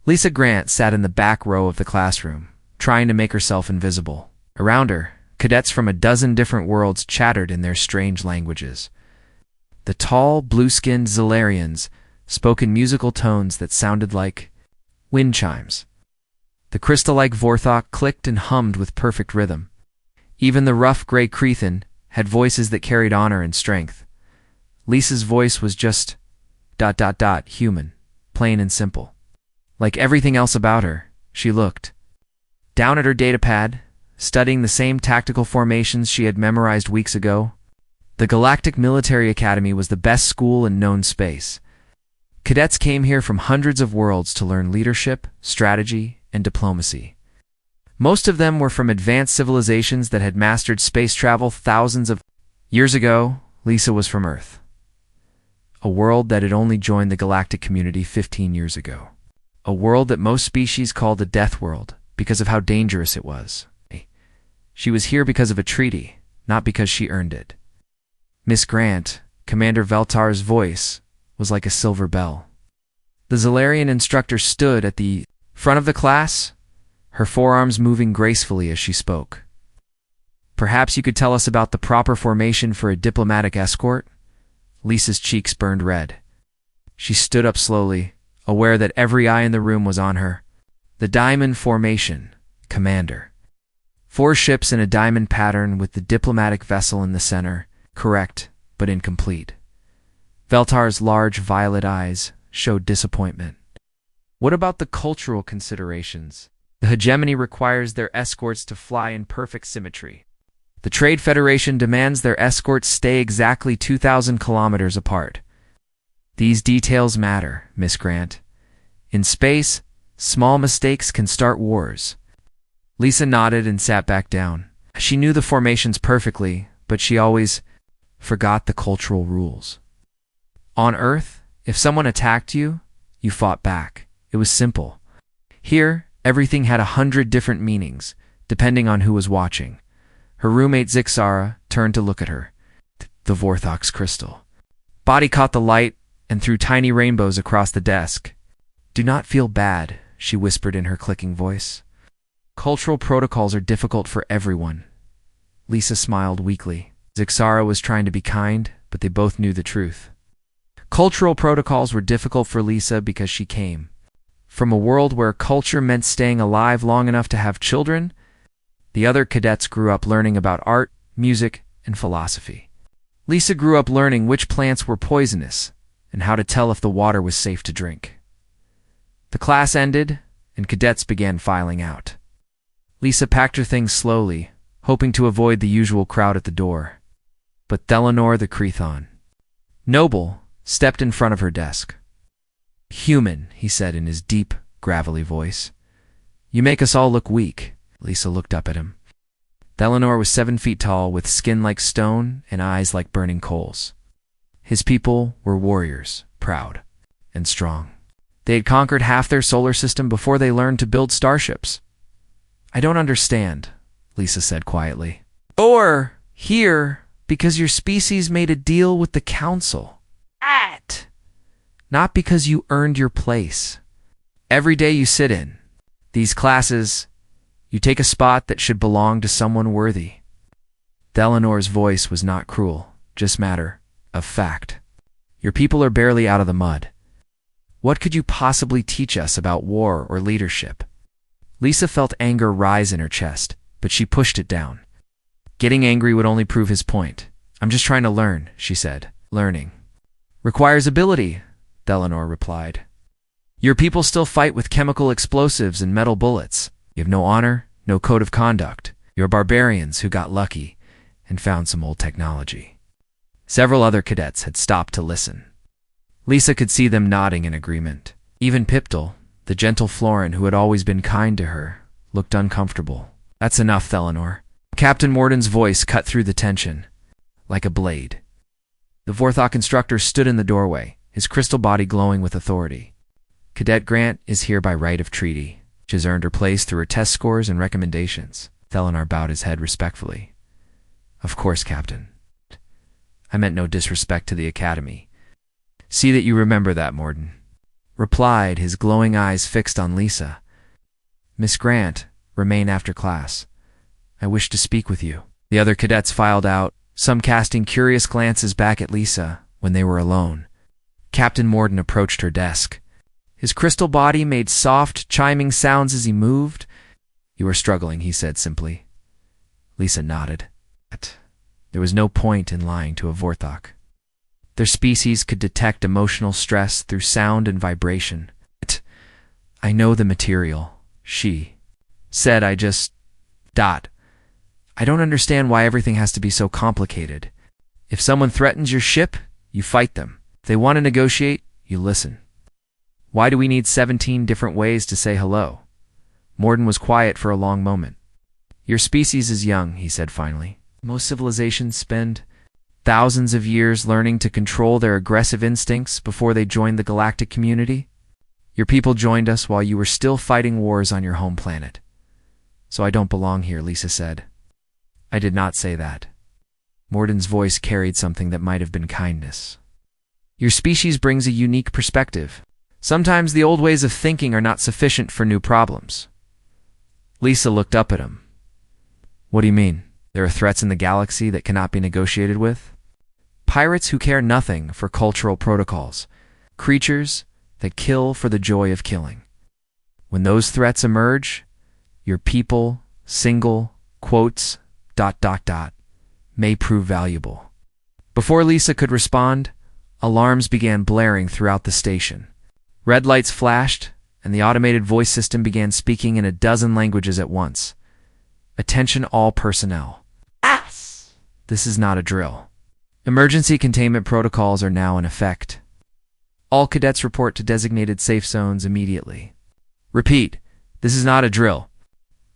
Lisa Grant sat in the back row of the classroom, trying to make herself invisible. Around her, cadets from a dozen different worlds chattered in their strange languages. The tall, blue-skinned Zilarians spoke in musical tones that sounded like wind chimes. The crystal-like Vorthok clicked and hummed with perfect rhythm. Even the rough gray Crethan had voices that carried honor and strength. Lisa's voice was just ... human, plain and simple. Like everything else about her, she looked down at her datapad, studying the same tactical formations she had memorized weeks ago. The Galactic Military Academy was the best school in known space. Cadets came here from hundreds of worlds to learn leadership, strategy, and diplomacy. Most of them were from advanced civilizations that had mastered space travel thousands of years ago. Lisa was from Earth, a world that had only joined the galactic community 15 years ago. A world that most species called the Deathworld because of how dangerous it was. She was here because of a treaty, not because she earned it. Miss Grant, Commander Veltar's voice was like a silver bell. The Zilarian instructor stood at the front of the class, her forearms moving gracefully as she spoke. Perhaps you could tell us about the proper formation for a diplomatic escort? Lisa's cheeks burned red. She stood up slowly, aware that every eye in the room was on her. The diamond formation, Commander. 4 ships in a diamond pattern with the diplomatic vessel in the center, correct, but incomplete. Veltar's large violet eyes showed disappointment. What about the cultural considerations? The hegemony requires their escorts to fly in perfect symmetry. The Trade Federation demands their escorts stay exactly 2,000 kilometers apart. These details matter, Miss Grant. In space, small mistakes can start wars. Lisa nodded and sat back down. She knew the formations perfectly, but she always forgot the cultural rules. On Earth, if someone attacked you, you fought back. It was simple. Here, everything had 100 different meanings, depending on who was watching. Her roommate Zixara turned to look at her. The Vorthok's crystal body caught the light and threw tiny rainbows across the desk. "Do not feel bad," she whispered in her clicking voice. "Cultural protocols are difficult for everyone." Lisa smiled weakly. Zixara was trying to be kind, but they both knew the truth. Cultural protocols were difficult for Lisa because she came from a world where culture meant staying alive long enough to have children. The other cadets grew up learning about art, music, and philosophy. Lisa grew up learning which plants were poisonous and how to tell if the water was safe to drink. The class ended, and cadets began filing out. Lisa packed her things slowly, hoping to avoid the usual crowd at the door. But Thelanor the Crethan, noble, stepped in front of her desk. "Human," he said in his deep, gravelly voice. "You make us all look weak." Lisa looked up at him. Thelanor was 7 feet tall, with skin like stone and eyes like burning coals. His people were warriors, proud and strong. They had conquered half their solar system before they learned to build starships. "I don't understand," Lisa said quietly. "Or here because your species made a deal with the council. Not because you earned your place. Every day you sit in these classes, you take a spot that should belong to someone worthy." Thelanor's voice was not cruel, just matter of fact. "Your people are barely out of the mud. What could you possibly teach us about war or leadership?" Lisa felt anger rise in her chest, but she pushed it down. Getting angry would only prove his point. "I'm just trying to learn," she said. "Learning requires ability," Thelanor replied. "Your people still fight with chemical explosives and metal bullets. You have no honor, no code of conduct. You're barbarians who got lucky and found some old technology." Several other cadets had stopped to listen. Lisa could see them nodding in agreement. Even Piptal, the gentle Florin who had always been kind to her, looked uncomfortable. "That's enough, Thelanor." Captain Morden's voice cut through the tension like a blade. The Vorthok instructor stood in the doorway, his crystal body glowing with authority. "Cadet Grant is here by right of treaty. She has earned her place through her test scores and recommendations." Thelanor bowed his head respectfully. "Of course, Captain. I meant no disrespect to the Academy. See that you remember that, Morden." replied, his glowing eyes fixed on Lisa. "Miss Grant, remain after class. I wish to speak with you." The other cadets filed out, some casting curious glances back at Lisa when they were alone. Captain Morden approached her desk. His crystal body made soft, chiming sounds as he moved. "You are struggling," he said simply. Lisa nodded. There was no point in lying to a Vorthok. Their species could detect emotional stress through sound and vibration. "I know the material," she said. "I just... I don't understand why everything has to be so complicated. If someone threatens your ship, you fight them. If they want to negotiate, you listen. Why do we need 17 different ways to say hello?" Morden was quiet for a long moment. "Your species is young," he said finally. "Most civilizations spend thousands of years learning to control their aggressive instincts before they joined the galactic community. Your people joined us while you were still fighting wars on your home planet. So I don't belong here," Lisa said. "I did not say that." Morden's voice carried something that might have been kindness. "Your species brings a unique perspective. Sometimes the old ways of thinking are not sufficient for new problems." Lisa looked up at him. "What do you mean? There are threats in the galaxy that cannot be negotiated with? Pirates who care nothing for cultural protocols. Creatures that kill for the joy of killing. When those threats emerge, your people, may prove valuable." Before Lisa could respond, alarms began blaring throughout the station. Red lights flashed, and the automated voice system began speaking in a dozen languages at once. "Attention all personnel. This is not a drill. Emergency containment protocols are now in effect. All cadets report to designated safe zones immediately. Repeat, this is not a drill."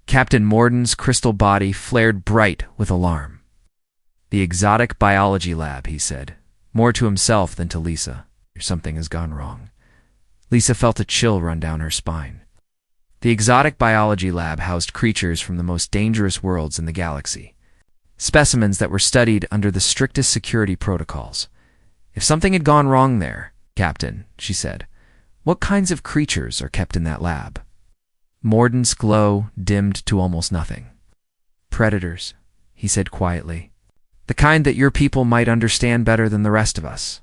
Captain Morden's crystal body flared bright with alarm. "The exotic biology lab," he said, more to himself than to Lisa. "Something has gone wrong." Lisa felt a chill run down her spine. The exotic biology lab housed creatures from the most dangerous worlds in the galaxy. Specimens that were studied under the strictest security protocols. "If something had gone wrong there, Captain," she said, "what kinds of creatures are kept in that lab?" Morden's glow dimmed to almost nothing. "Predators," he said quietly. "The kind that your people might understand better than the rest of us."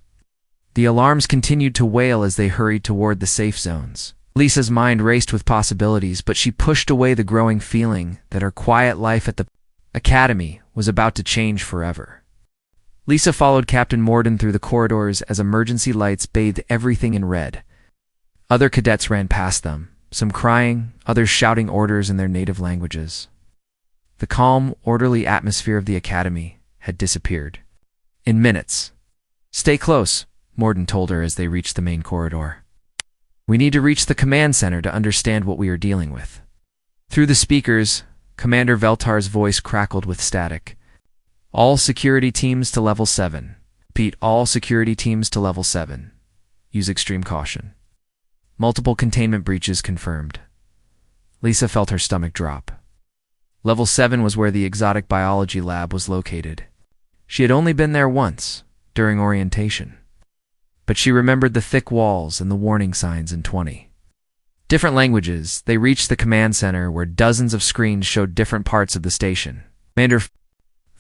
The alarms continued to wail as they hurried toward the safe zones. Lisa's mind raced with possibilities, but she pushed away the growing feeling that her quiet life at the academy was about to change forever. Lisa followed Captain Morden through the corridors as emergency lights bathed everything in red. Other cadets ran past them, some crying, others shouting orders in their native languages. The calm, orderly atmosphere of the academy had disappeared. In minutes. "Stay close," Morden told her as they reached the main corridor. "We need to reach the command center to understand what we are dealing with." Through the speakers, Commander Veltar's voice crackled with static. "All security teams to level 7. Repeat, all security teams to level 7. Use extreme caution. Multiple containment breaches confirmed." Lisa felt her stomach drop. Level 7 was where the exotic biology lab was located. She had only been there once, during orientation. But she remembered the thick walls and the warning signs in 20. Different languages, they reached the command center where dozens of screens showed different parts of the station. Commander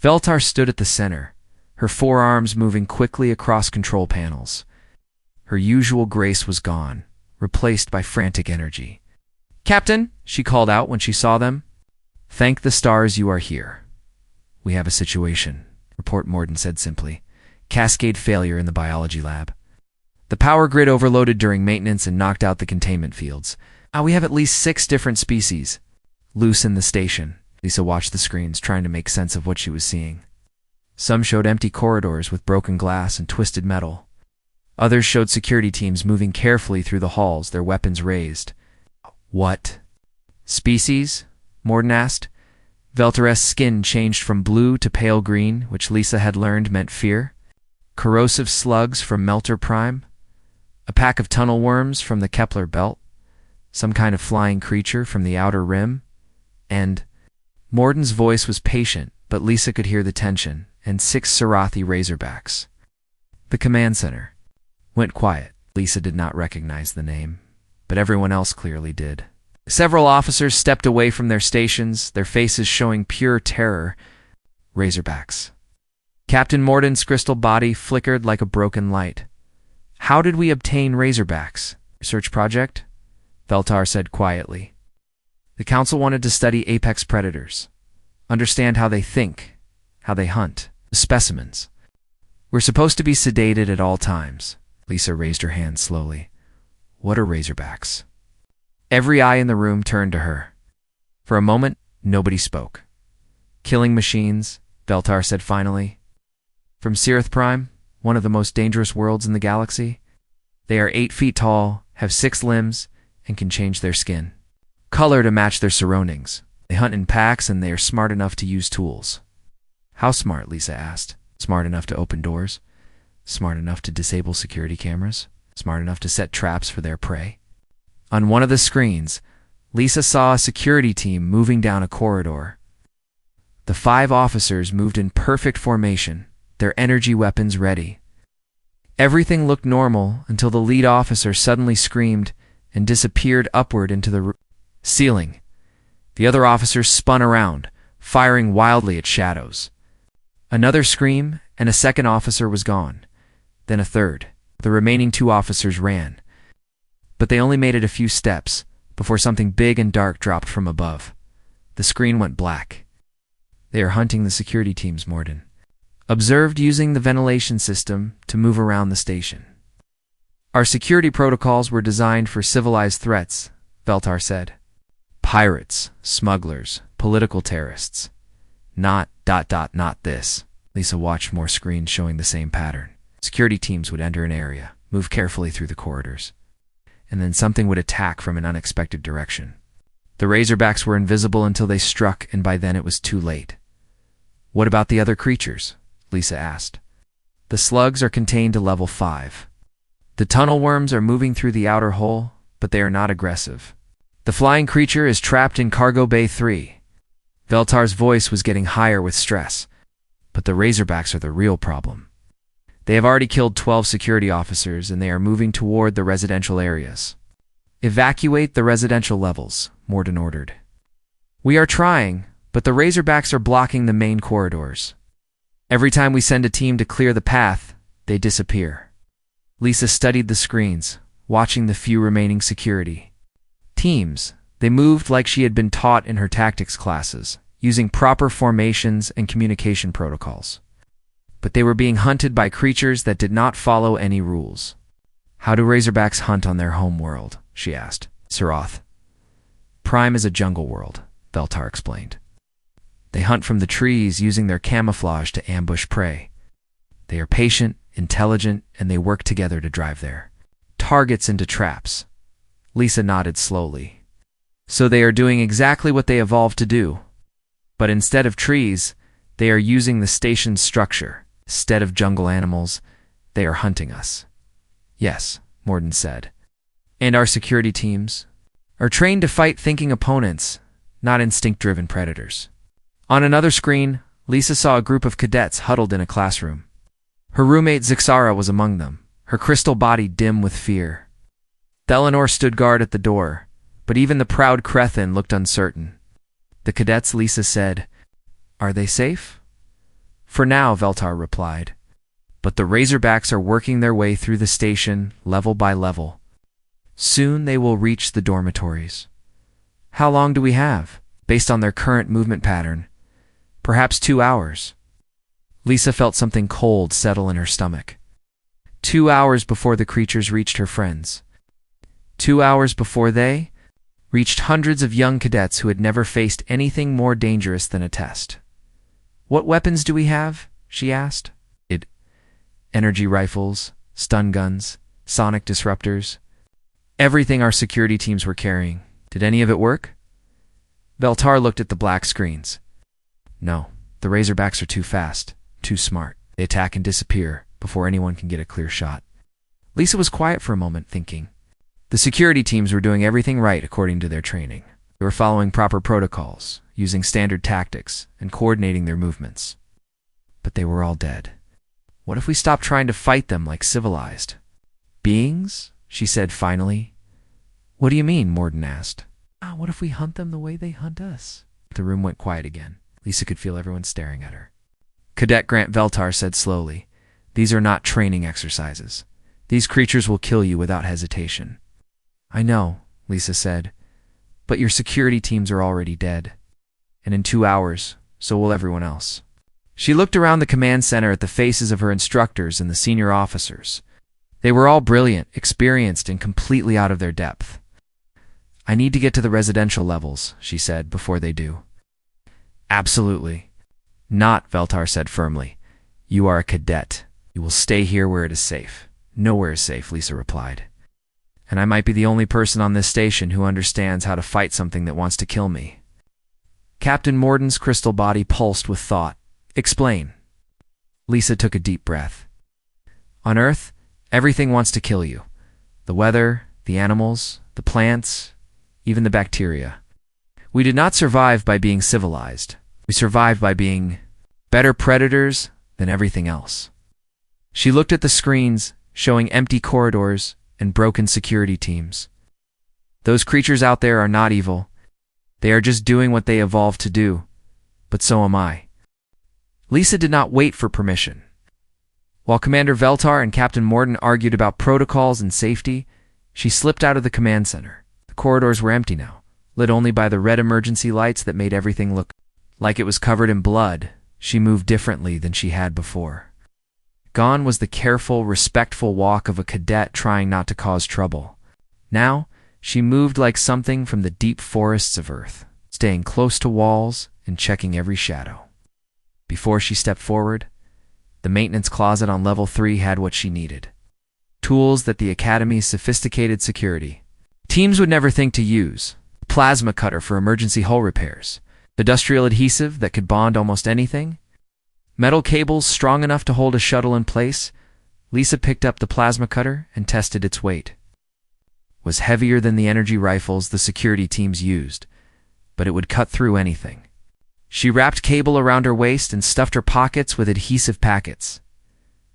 Veltar stood at the center, her forearms moving quickly across control panels. Her usual grace was gone, replaced by frantic energy. "Captain," she called out when she saw them. "Thank the stars you are here. We have a situation," Report Morden said simply. "Cascade failure in the biology lab. The power grid overloaded during maintenance and knocked out the containment fields. We have at least 6 different species loose in the station." Lisa watched the screens, trying to make sense of what she was seeing. Some showed empty corridors with broken glass and twisted metal. Others showed security teams moving carefully through the halls, their weapons raised. "What species?" Morden asked. Veltar's skin changed from blue to pale green, which Lisa had learned meant fear. Corrosive slugs from Melter Prime. A pack of tunnel worms from the Kepler Belt. Some kind of flying creature from the Outer Rim. And Morden's voice was patient, but Lisa could hear the tension, and 6 Sarathi Razorbacks. The command center went quiet. Lisa did not recognize the name, but everyone else clearly did. Several officers stepped away from their stations, their faces showing pure terror. Razorbacks. Captain Morden's crystal body flickered like a broken light. How did we obtain Razorbacks? Research project? Veltar said quietly. The council wanted to study apex predators, understand how they think, how they hunt, the specimens. We're supposed to be sedated at all times. Lisa raised her hand slowly. What are Razorbacks? Every eye in the room turned to her. For a moment, nobody spoke. Killing machines, Veltar said finally. From Sirith Prime, one of the most dangerous worlds in the galaxy. They are 8 feet tall, have 6 limbs, and can change their skin. Color to match their surroundings. They hunt in packs and they are smart enough to use tools. How smart? Lisa asked. Smart enough to open doors? Smart enough to disable security cameras? Smart enough to set traps for their prey? On one of the screens, Lisa saw a security team moving down a corridor. The 5 officers moved in perfect formation, their energy weapons ready. Everything looked normal until the lead officer suddenly screamed and disappeared upward into the ceiling. The other officers spun around, firing wildly at shadows. Another scream, and a second officer was gone. Then a third. The remaining 2 officers ran. But they only made it a few steps before something big and dark dropped from above. The screen went black. They are hunting the security teams, Morden. Observed using the ventilation system to move around the station. Our security protocols were designed for civilized threats, Veltar said. Pirates, smugglers, political terrorists. Not this. Lisa watched more screens showing the same pattern. Security teams would enter an area, move carefully through the corridors, and then something would attack from an unexpected direction. The Razorbacks were invisible until they struck, and by then it was too late. What about the other creatures? Lisa asked. The slugs are contained to level 5. The tunnel worms are moving through the outer hole, but they are not aggressive. The flying creature is trapped in Cargo Bay 3. Veltar's voice was getting higher with stress. But the Razorbacks are the real problem. They have already killed 12 security officers, and they are moving toward the residential areas. Evacuate the residential levels, Morden ordered. We are trying, but the Razorbacks are blocking the main corridors. Every time we send a team to clear the path, they disappear. Lisa studied the screens, watching the few remaining security teams. They moved like she had been taught in her tactics classes, using proper formations and communication protocols. But they were being hunted by creatures that did not follow any rules. How do Razorbacks hunt on their home world? She asked. Siroth. Prime is a jungle world, Veltar explained. They hunt from the trees using their camouflage to ambush prey. They are patient, intelligent, and they work together to drive their targets into traps. Lisa nodded slowly. So they are doing exactly what they evolved to do. But instead of trees, they are using the station's structure. Instead of jungle animals, they are hunting us. Yes, Morden said. And our security teams are trained to fight thinking opponents, not instinct-driven predators. On another screen, Lisa saw a group of cadets huddled in a classroom. Her roommate Zixara was among them, her crystal body dim with fear. Thelenor stood guard at the door, but even the proud Crethin looked uncertain. The cadets, Lisa said. Are they safe? For now, Veltar replied. But the Razorbacks are working their way through the station, level by level. Soon they will reach the dormitories. How long do we have, based on their current movement pattern? Perhaps 2 hours. Lisa felt something cold settle in her stomach. 2 hours before the creatures reached her friends. 2 hours before they reached hundreds of young cadets who had never faced anything more dangerous than a test. What weapons do we have? She asked. Energy rifles, stun guns, sonic disruptors. Everything our security teams were carrying. Did any of it work? Veltar looked at the black screens. No, the Razorbacks are too fast, too smart. They attack and disappear before anyone can get a clear shot. Lisa was quiet for a moment, thinking. The security teams were doing everything right according to their training. They were following proper protocols, using standard tactics, and coordinating their movements. But they were all dead. What if we stopped trying to fight them like civilized Beings? She said finally. What do you mean? Morden asked. What if we hunt them the way they hunt us? The room went quiet again. Lisa could feel everyone staring at her. Cadet Grant Veltar said slowly, These are not training exercises. These creatures will kill you without hesitation. I know, Lisa said, but your security teams are already dead. And in 2 hours, so will everyone else. She looked around the command center at the faces of her instructors and the senior officers. They were all brilliant, experienced, and completely out of their depth. I need to get to the residential levels, she said, before they do. Absolutely. Not, Veltar said firmly. You are a cadet. You will stay here where it is safe. Nowhere is safe, Lisa replied. And I might be the only person on this station who understands how to fight something that wants to kill me. Captain Morden's crystal body pulsed with thought. Explain. Lisa took a deep breath. On Earth, everything wants to kill you. The weather, the animals, the plants, even the bacteria. We did not survive by being civilized. We survived by being better predators than everything else. She looked at the screens, showing empty corridors and broken security teams. Those creatures out there are not evil. They are just doing what they evolved to do. But so am I. Lisa did not wait for permission. While Commander Veltar and Captain Morden argued about protocols and safety, she slipped out of the command center. The corridors were empty now, lit only by the red emergency lights that made everything look like it was covered in blood. She moved differently than she had before. Gone was the careful, respectful walk of a cadet trying not to cause trouble. Now, she moved like something from the deep forests of Earth, staying close to walls and checking every shadow. Before she stepped forward, the maintenance closet on level 3 had what she needed. Tools that the Academy's sophisticated security teams would never think to use. A plasma cutter for emergency hull repairs. Industrial adhesive that could bond almost anything. Metal cables strong enough to hold a shuttle in place. Lisa picked up the plasma cutter and tested its weight. It was heavier than the energy rifles the security teams used, but it would cut through anything. She wrapped cable around her waist and stuffed her pockets with adhesive packets.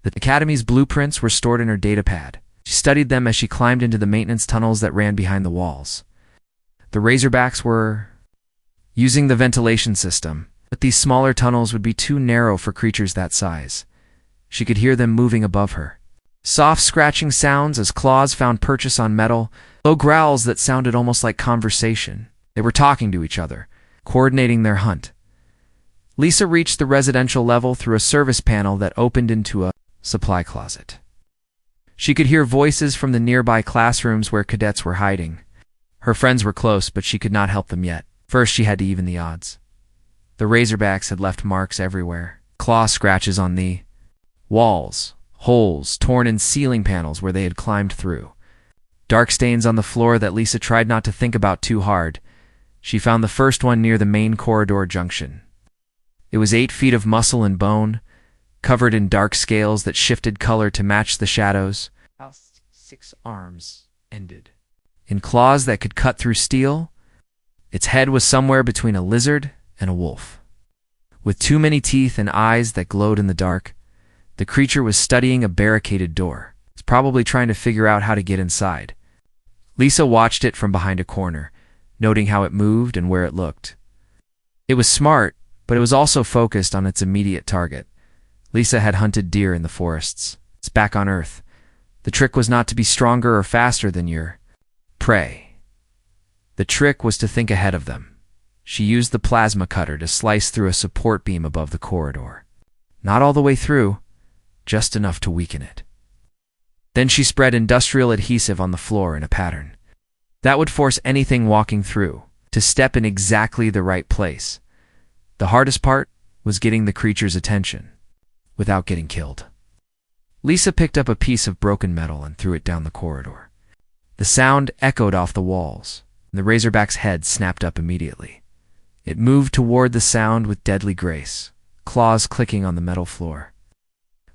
The Academy's blueprints were stored in her datapad. She studied them as she climbed into the maintenance tunnels that ran behind the walls. The Razorbacks were using the ventilation system, but these smaller tunnels would be too narrow for creatures that size. She could hear them moving above her. Soft scratching sounds as claws found purchase on metal, low growls that sounded almost like conversation. They were talking to each other, coordinating their hunt. Lisa reached the residential level through a service panel that opened into a supply closet. She could hear voices from the nearby classrooms where cadets were hiding. Her friends were close, but she could not help them yet. First, she had to even the odds. The Razorbacks had left marks everywhere. Claw scratches on the walls, holes torn in ceiling panels where they had climbed through. Dark stains on the floor that Lisa tried not to think about too hard. She found the first one near the main corridor junction. It was 8 feet of muscle and bone, covered in dark scales that shifted color to match the shadows. 6 arms ended in claws that could cut through steel. Its head was somewhere between a lizard and a wolf. With too many teeth and eyes that glowed in the dark, the creature was studying a barricaded door. It's probably trying to figure out how to get inside. Lisa watched it from behind a corner, noting how it moved and where it looked. It was smart, but it was also focused on its immediate target. Lisa had hunted deer in the forests. It's back on Earth. The trick was not to be stronger or faster than your prey. The trick was to think ahead of them. She used the plasma cutter to slice through a support beam above the corridor. Not all the way through, just enough to weaken it. Then she spread industrial adhesive on the floor in a pattern. That would force anything walking through to step in exactly the right place. The hardest part was getting the creature's attention without getting killed. Lisa picked up a piece of broken metal and threw it down the corridor. The sound echoed off the walls, and the Razorback's head snapped up immediately. It moved toward the sound with deadly grace, claws clicking on the metal floor.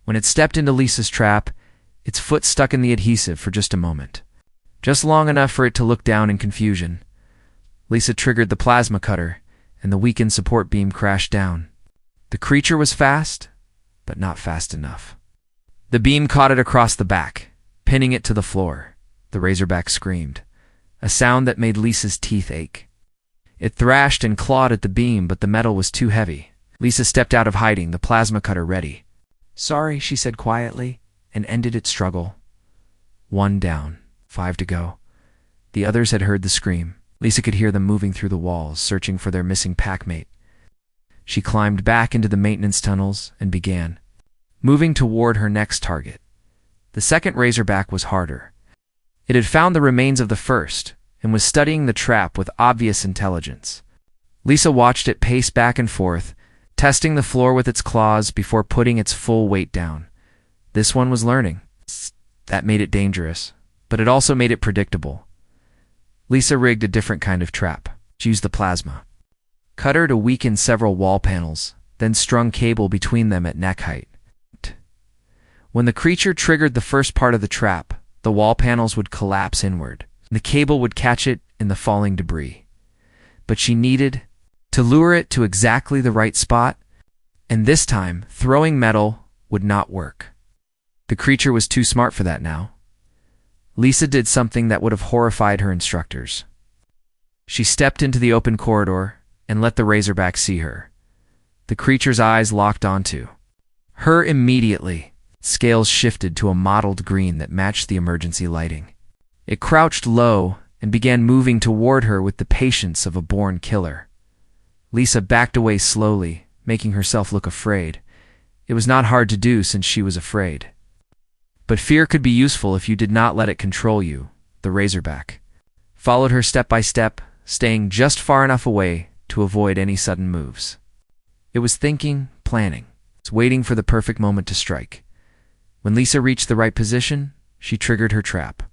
When it stepped into Lisa's trap, its foot stuck in the adhesive for just a moment, just long enough for it to look down in confusion. Lisa triggered the plasma cutter, and the weakened support beam crashed down. The creature was fast, but not fast enough. The beam caught it across the back. pinning it to the floor. The razorback screamed, a sound that made Lisa's teeth ache. It thrashed and clawed at the beam, but the metal was too heavy. Lisa stepped out of hiding, the plasma cutter ready. "Sorry," she said quietly, and ended its struggle. 1 down, 5 to go. The others had heard the scream. Lisa could hear them moving through the walls, searching for their missing packmate. She climbed back into the maintenance tunnels and began moving toward her next target. The second razorback was harder. It had found the remains of the first and was studying the trap with obvious intelligence. Lisa watched it pace back and forth, testing the floor with its claws before putting its full weight down. This one was learning. That made it dangerous, but it also made it predictable. Lisa rigged a different kind of trap. She used the plasma cutter to weaken several wall panels, then strung cable between them at neck height. When the creature triggered the first part of the trap, the wall panels would collapse inward. The cable would catch it in the falling debris. But she needed to lure it to exactly the right spot, and this time, throwing metal would not work. The creature was too smart for that now. Lisa did something that would have horrified her instructors. She stepped into the open corridor and let the razorback see her. The creature's eyes locked onto her immediately. Scales shifted to a mottled green that matched the emergency lighting. It crouched low and began moving toward her with the patience of a born killer. Lisa backed away slowly, making herself look afraid. It was not hard to do since she was afraid. But fear could be useful if you did not let it control you. The razorback followed her step by step, staying just far enough away to avoid any sudden moves. It was thinking, planning. It was waiting for the perfect moment to strike. When Lisa reached the right position, she triggered her trap.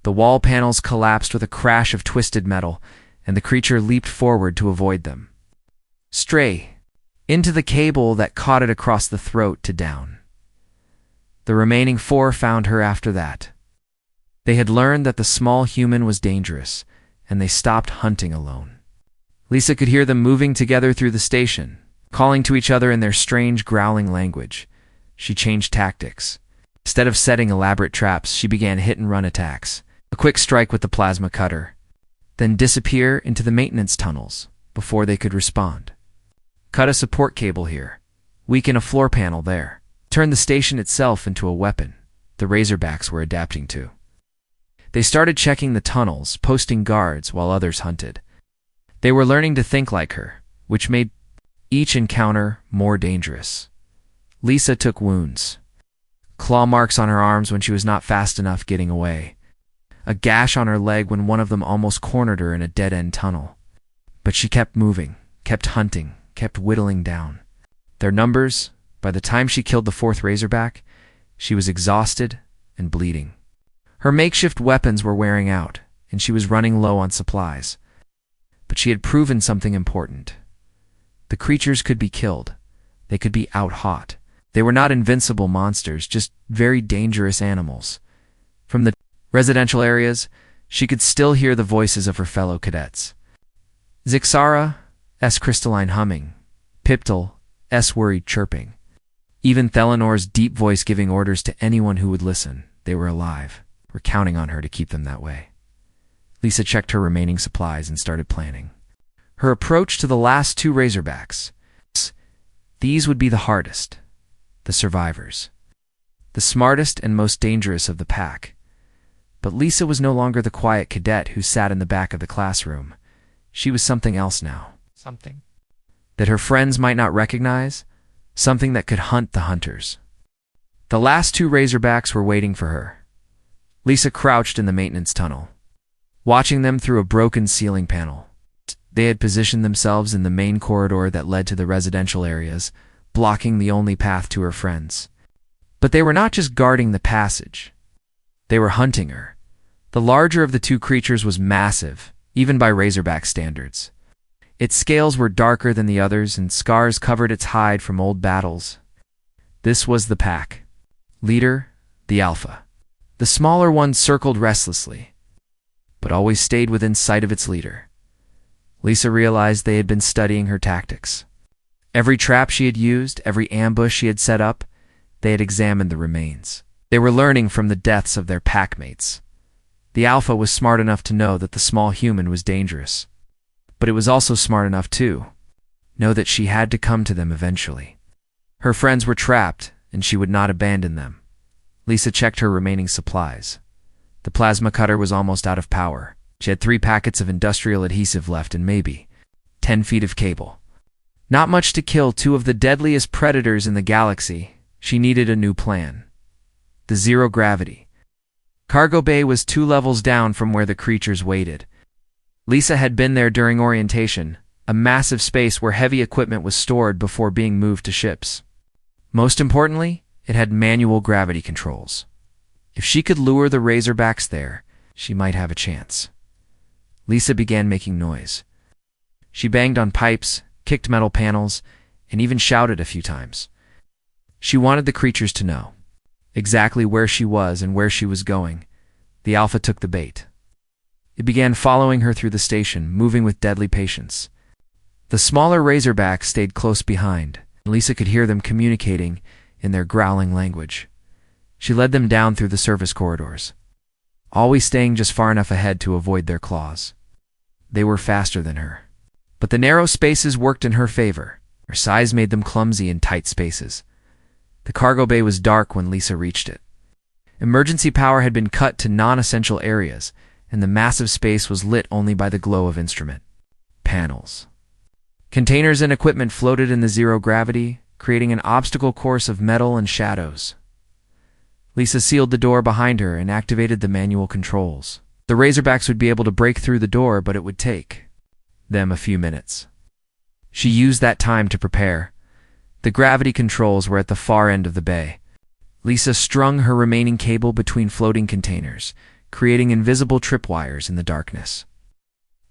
The wall panels collapsed with a crash of twisted metal, and the creature leaped forward to avoid them. Stray, into the cable that caught it across the throat to down. The remaining 4 found her after that. They had learned that the small human was dangerous, and they stopped hunting alone. Lisa could hear them moving together through the station, calling to each other in their strange growling language. She changed tactics. Instead of setting elaborate traps, she began hit-and-run attacks. A quick strike with the plasma cutter, then disappear into the maintenance tunnels before they could respond. Cut a support cable here. Weaken a floor panel there. Turn the station itself into a weapon the razorbacks were adapting to. They started checking the tunnels, posting guards while others hunted. They were learning to think like her, which made each encounter more dangerous. Lisa took wounds. Claw marks on her arms when she was not fast enough getting away. A gash on her leg when one of them almost cornered her in a dead-end tunnel. But she kept moving, kept hunting, kept whittling down. Their numbers, by the time she killed the 4th razorback, she was exhausted and bleeding. Her makeshift weapons were wearing out, and she was running low on supplies. But she had proven something important. The creatures could be killed. They could be out-hot. They were not invincible monsters, just very dangerous animals. From the residential areas, she could still hear the voices of her fellow cadets. Zixara's crystalline humming, Piptal's worried chirping. Even Thelenor's deep voice giving orders to anyone who would listen. They were alive. We're counting on her to keep them that way. Lisa checked her remaining supplies and started planning. Her approach to the last 2 razorbacks. These would be the hardest. The survivors. The smartest and most dangerous of the pack. But Lisa was no longer the quiet cadet who sat in the back of the classroom. She was something else now. Something that her friends might not recognize. Something that could hunt the hunters. The last 2 razorbacks were waiting for her. Lisa crouched in the maintenance tunnel, watching them through a broken ceiling panel. They had positioned themselves in the main corridor that led to the residential areas, blocking the only path to her friends. But they were not just guarding the passage. They were hunting her. The larger of the 2 creatures was massive, even by razorback standards. Its scales were darker than the others, and scars covered its hide from old battles. This was the pack. Leader, the alpha. The smaller one circled restlessly, but always stayed within sight of its leader. Lisa realized they had been studying her tactics. Every trap she had used, every ambush she had set up, they had examined the remains. They were learning from the deaths of their packmates. The Alpha was smart enough to know that the small human was dangerous. But it was also smart enough to know that she had to come to them eventually. Her friends were trapped, and she would not abandon them. Lisa checked her remaining supplies. The plasma cutter was almost out of power. She had 3 packets of industrial adhesive left and maybe 10 feet of cable. Not much to kill 2 of the deadliest predators in the galaxy. She needed a new plan. The zero gravity cargo bay was 2 levels down from where the creatures waited. Lisa had been there during orientation, a massive space where heavy equipment was stored before being moved to ships. Most importantly, it had manual gravity controls. If she could lure the Razorbacks there, she might have a chance. Lisa began making noise. She banged on pipes, kicked metal panels, and even shouted a few times. She wanted the creatures to know exactly where she was and where she was going. The Alpha took the bait. It began following her through the station, moving with deadly patience. The smaller Razorbacks stayed close behind, and Lisa could hear them communicating in their growling language. She led them down through the service corridors, always staying just far enough ahead to avoid their claws. They were faster than her. But the narrow spaces worked in her favor. Her size made them clumsy in tight spaces. The cargo bay was dark when Lisa reached it. Emergency power had been cut to non-essential areas, and the massive space was lit only by the glow of instrument panels. Containers and equipment floated in the zero gravity, creating an obstacle course of metal and shadows. Lisa sealed the door behind her and activated the manual controls. The Razorbacks would be able to break through the door, but it would take them a few minutes. She used that time to prepare. The gravity controls were at the far end of the bay. Lisa strung her remaining cable between floating containers, creating invisible tripwires in the darkness.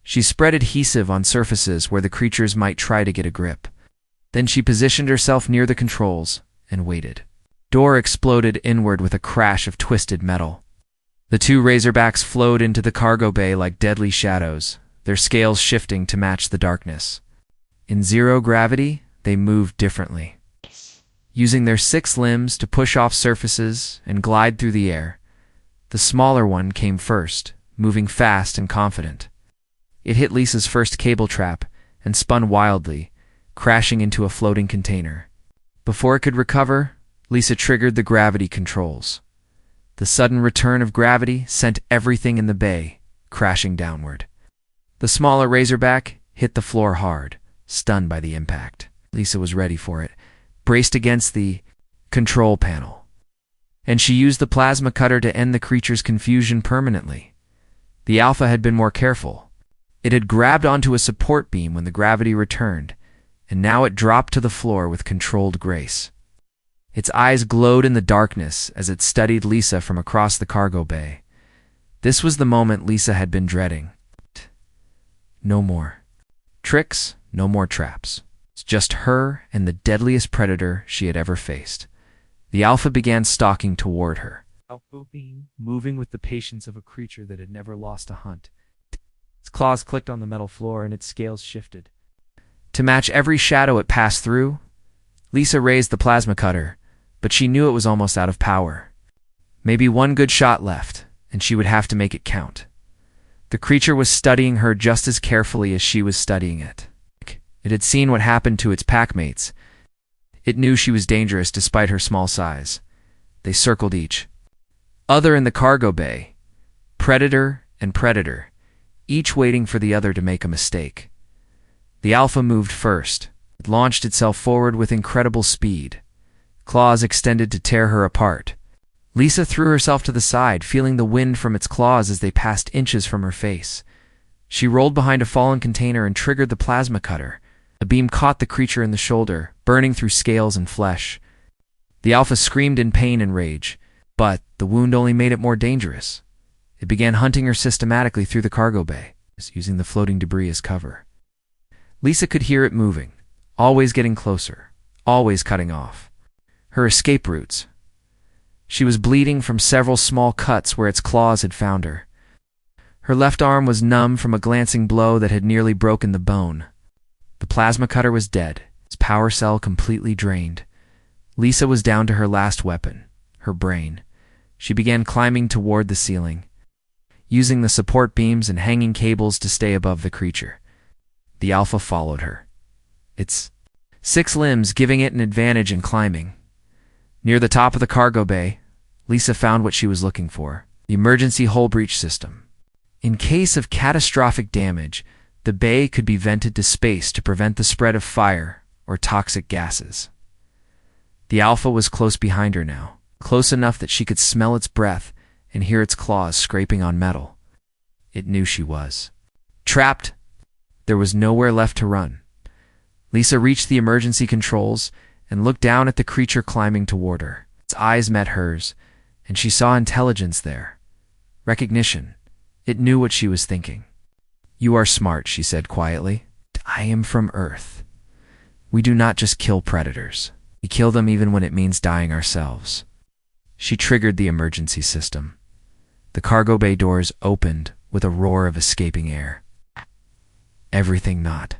She spread adhesive on surfaces where the creatures might try to get a grip. Then she positioned herself near the controls and waited. Door exploded inward with a crash of twisted metal. The 2 Razorbacks flowed into the cargo bay like deadly shadows, their scales shifting to match the darkness. In zero gravity, they moved differently. Using their 6 limbs to push off surfaces and glide through the air, the smaller one came first, moving fast and confident. It hit Lisa's first cable trap and spun wildly, crashing into a floating container. Before it could recover, Lisa triggered the gravity controls. The sudden return of gravity sent everything in the bay crashing downward. The smaller Razorback hit the floor hard, stunned by the impact. Lisa was ready for it, braced against the control panel. And she used the plasma cutter to end the creature's confusion permanently. The Alpha had been more careful. It had grabbed onto a support beam when the gravity returned, and now it dropped to the floor with controlled grace. Its eyes glowed in the darkness as it studied Lisa from across the cargo bay. This was the moment Lisa had been dreading. No more tricks, no more traps. It's just her and the deadliest predator she had ever faced. The Alpha began stalking toward her, moving with the patience of a creature that had never lost a hunt. Its claws clicked on the metal floor and its scales shifted. To match every shadow it passed through, Lisa raised the plasma cutter, but she knew it was almost out of power. Maybe one good shot left, and she would have to make it count. The creature was studying her just as carefully as she was studying it. It had seen what happened to its packmates. It knew she was dangerous despite her small size. They circled each other in the cargo bay, predator and predator, each waiting for the other to make a mistake. The Alpha moved first. It launched itself forward with incredible speed. Claws extended to tear her apart. Lisa threw herself to the side, feeling the wind from its claws as they passed inches from her face. She rolled behind a fallen container and triggered the plasma cutter. A beam caught the creature in the shoulder, burning through scales and flesh. The Alpha screamed in pain and rage, but the wound only made it more dangerous. It began hunting her systematically through the cargo bay, using the floating debris as cover. Lisa could hear it moving, always getting closer, always cutting off her escape routes. She was bleeding from several small cuts where its claws had found her. Her left arm was numb from a glancing blow that had nearly broken the bone. The plasma cutter was dead, its power cell completely drained. Lisa was down to her last weapon, her brain. She began climbing toward the ceiling, using the support beams and hanging cables to stay above the creature. The Alpha followed her, its 6 limbs giving it an advantage in climbing. Near the top of the cargo bay, Lisa found what she was looking for: the emergency hull breach system. In case of catastrophic damage, the bay could be vented to space to prevent the spread of fire or toxic gases. The Alpha was close behind her now, close enough that she could smell its breath and hear its claws scraping on metal. It knew she was trapped. There was nowhere left to run. Lisa reached the emergency controls and looked down at the creature climbing toward her. Its eyes met hers, and she saw intelligence there. Recognition. It knew what she was thinking. "You are smart," she said quietly. "I am from Earth. We do not just kill predators. We kill them even when it means dying ourselves." She triggered the emergency system. The cargo bay doors opened with a roar of escaping air. Everything not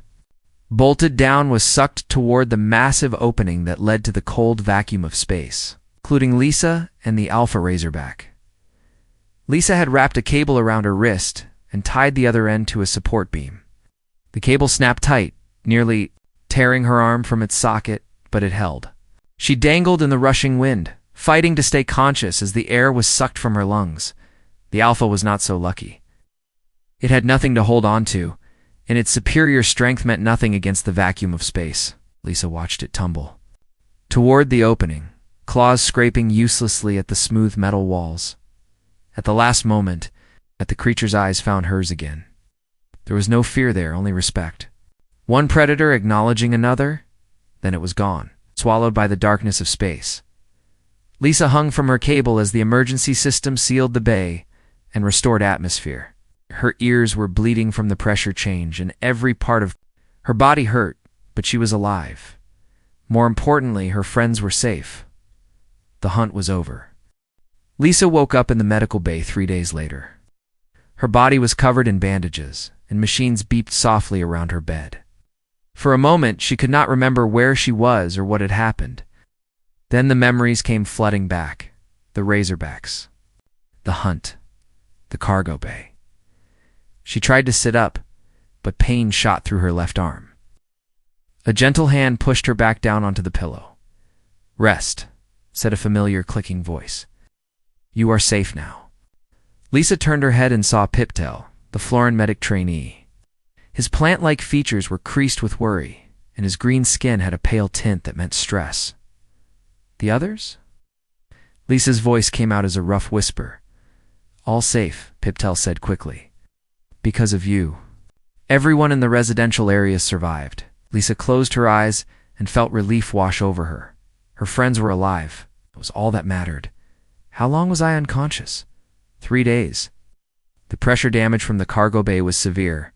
bolted down was sucked toward the massive opening that led to the cold vacuum of space, including Lisa and the Alpha Razorback. Lisa had wrapped a cable around her wrist and tied the other end to a support beam. The cable snapped tight, nearly tearing her arm from its socket, but it held. She dangled in the rushing wind, fighting to stay conscious as the air was sucked from her lungs. The Alpha was not so lucky. It had nothing to hold on to, and its superior strength meant nothing against the vacuum of space. Lisa watched it tumble toward the opening, claws scraping uselessly at the smooth metal walls. At the last moment, the creature's eyes found hers again. There was no fear there, only respect. One predator acknowledging another, then it was gone, swallowed by the darkness of space. Lisa hung from her cable as the emergency system sealed the bay and restored atmosphere. Her ears were bleeding from the pressure change, and every part of her body hurt, but she was alive. More importantly, her friends were safe. The hunt was over. Lisa woke up in the medical bay 3 days later. Her body was covered in bandages, and machines beeped softly around her bed. For a moment, she could not remember where she was or what had happened. Then the memories came flooding back. The Razorbacks, the hunt, the cargo bay. She tried to sit up, but pain shot through her left arm. A gentle hand pushed her back down onto the pillow. "Rest," said a familiar clicking voice. "You are safe now." Lisa turned her head and saw Piptail, the Florin medic trainee. His plant-like features were creased with worry, and his green skin had a pale tint that meant stress. "The others?" Lisa's voice came out as a rough whisper. "All safe," Piptail said quickly. "Because of you. Everyone in the residential area survived." Lisa closed her eyes and felt relief wash over her. Her friends were alive. It was all that mattered. How long was I unconscious? 3 days. The pressure damage from the cargo bay was severe.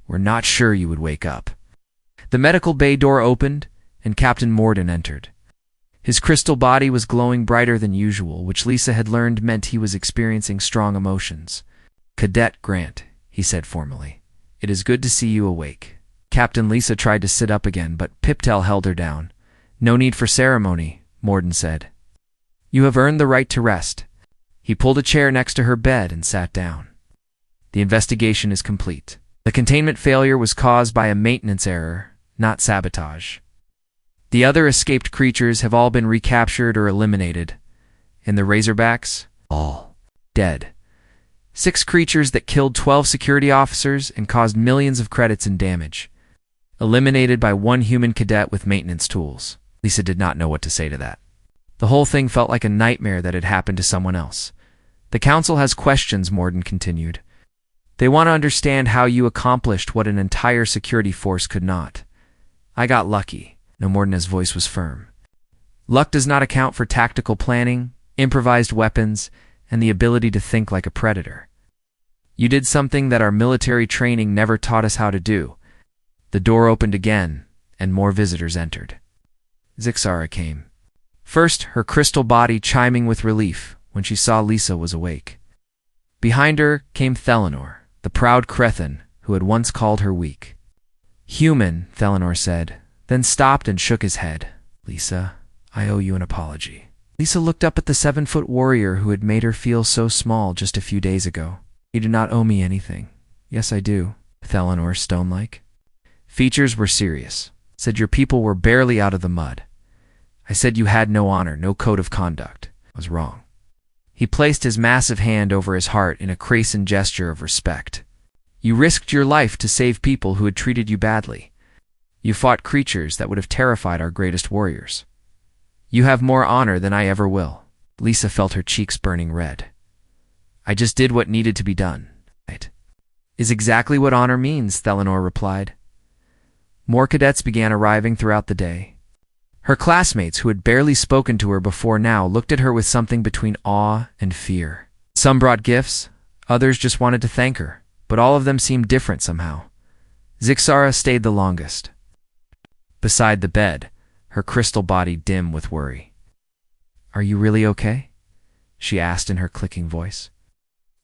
"We're not sure you would wake up." The medical bay door opened, and Captain Morden entered. His crystal body was glowing brighter than usual, which Lisa had learned meant he was experiencing strong emotions. "Cadet Grant," he said formally. "It is good to see you awake." Captain Lisa tried to sit up again, but Piptail held her down. "No need for ceremony," Morden said. "You have earned the right to rest." He pulled a chair next to her bed and sat down. "The investigation is complete. The containment failure was caused by a maintenance error, not sabotage. The other escaped creatures have all been recaptured or eliminated, and the Razorbacks, all dead. 6 creatures that killed 12 security officers and caused millions of credits in damage. Eliminated by 1 human cadet with maintenance tools." Lisa did not know what to say to that. The whole thing felt like a nightmare that had happened to someone else. "The Council has questions," Morden continued. "They want to understand how you accomplished what an entire security force could not. I got lucky." No, Morden's voice was firm. "Luck does not account for tactical planning, improvised weapons, and the ability to think like a predator. You did something that our military training never taught us how to do." The door opened again, and more visitors entered. Zixara came. First, her crystal body chiming with relief when she saw Lisa was awake. Behind her came Thelanor, the proud Crethan who had once called her weak. "Human," Thelanor said, then stopped and shook his head. "Lisa, I owe you an apology." Lisa looked up at the 7-foot warrior who had made her feel so small just a few days ago. You do not owe me anything. Yes, I do, Thelanor stone-like. Features were serious. Said your people were barely out of the mud. I said you had no honor, no code of conduct. I was wrong. He placed his massive hand over his heart in a crescent gesture of respect. You risked your life to save people who had treated you badly. You fought creatures that would have terrified our greatest warriors. You have more honor than I ever will. Lisa felt her cheeks burning red. I just did what needed to be done. Right? Is exactly what honor means, Thelanor replied. More cadets began arriving throughout the day. Her classmates, who had barely spoken to her before now, looked at her with something between awe and fear. Some brought gifts, others just wanted to thank her, but all of them seemed different somehow. Zixara stayed the longest. Beside the bed, her crystal body dim with worry. Are you really okay? She asked in her clicking voice.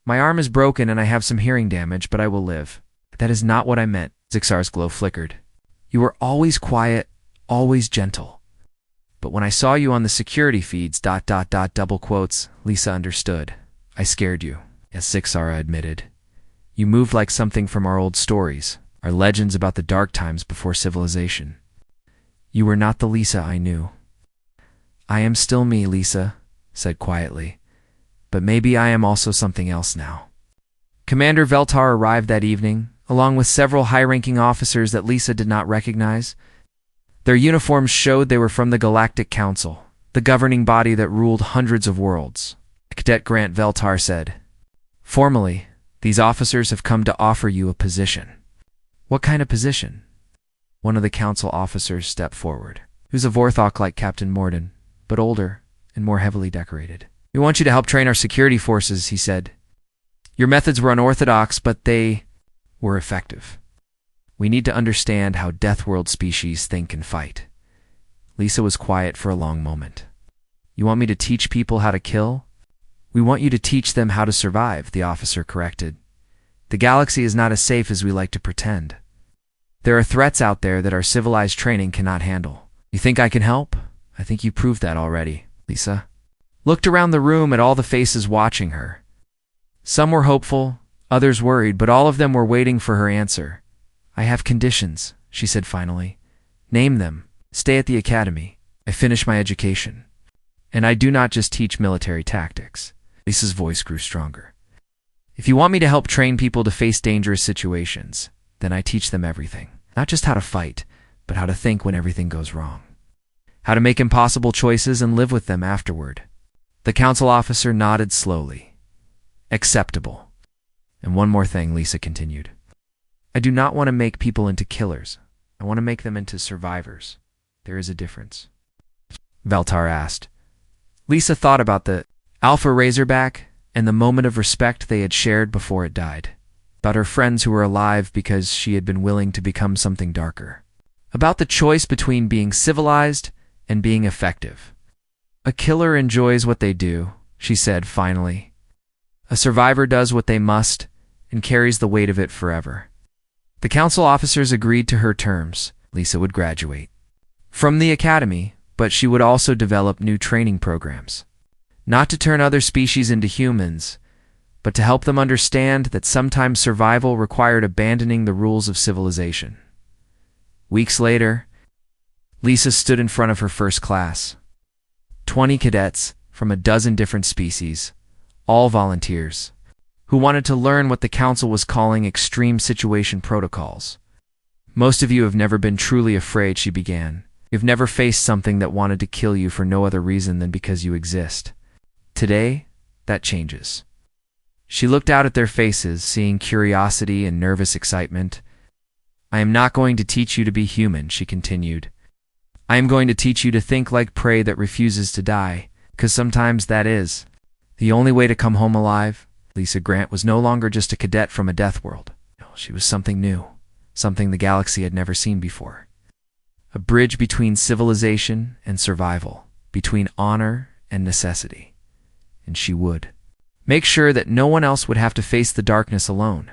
My arm is broken and I have some hearing damage, but I will live. That is not what I meant. Zixara's glow flickered. You were always quiet, always gentle. But when I saw you on the security feeds, ... double quotes, Lisa understood. I scared you, as Zixara admitted. You moved like something from our old stories, our legends about the dark times before civilization. You were not the Lisa I knew. I am still me, Lisa, said quietly. But maybe I am also something else now. Commander Veltar arrived that evening, along with several high-ranking officers that Lisa did not recognize. Their uniforms showed they were from the Galactic Council, the governing body that ruled hundreds of worlds. Cadet Grant Veltar said, Formally, these officers have come to offer you a position. What kind of position? One of the council officers stepped forward. He was a Vorthok like Captain Morden, but older and more heavily decorated. We want you to help train our security forces, he said. Your methods were unorthodox, but they were effective. We need to understand how Deathworld species think and fight. Lisa was quiet for a long moment. You want me to teach people how to kill? We want you to teach them how to survive, the officer corrected. The galaxy is not as safe as we like to pretend. There are threats out there that our civilized training cannot handle. You think I can help? I think you proved that already, Lisa. Looked around the room at all the faces watching her. Some were hopeful, others worried, but all of them were waiting for her answer. I have conditions, she said finally. Name them. Stay at the academy. I finish my education. And I do not just teach military tactics. Lisa's voice grew stronger. If you want me to help train people to face dangerous situations, then I teach them everything. Not just how to fight, but how to think when everything goes wrong. How to make impossible choices and live with them afterward. The council officer nodded slowly. Acceptable. And one more thing, Lisa continued. I do not want to make people into killers. I want to make them into survivors. There is a difference. Veltar asked. Lisa thought about the Alpha Razorback and the moment of respect they had shared before it died. About her friends who were alive because she had been willing to become something darker. About the choice between being civilized and being effective. A killer enjoys what they do, she said finally. A survivor does what they must and carries the weight of it forever. The council officers agreed to her terms. Lisa would graduate from the academy, but she would also develop new training programs. Not to turn other species into humans, but to help them understand that sometimes survival required abandoning the rules of civilization. Weeks later, Lisa stood in front of her first class. 20 cadets from a dozen different species, all volunteers, who wanted to learn what the council was calling extreme situation protocols. Most of you have never been truly afraid, she began. You've never faced something that wanted to kill you for no other reason than because you exist. Today, that changes. She looked out at their faces, seeing curiosity and nervous excitement. I am not going to teach you to be human, she continued. I am going to teach you to think like prey that refuses to die, because sometimes that is the only way to come home alive. Lisa Grant was no longer just a cadet from a Deathworld. She was something new, something the galaxy had never seen before. A bridge between civilization and survival, between honor and necessity. And she would make sure that no one else would have to face the darkness alone.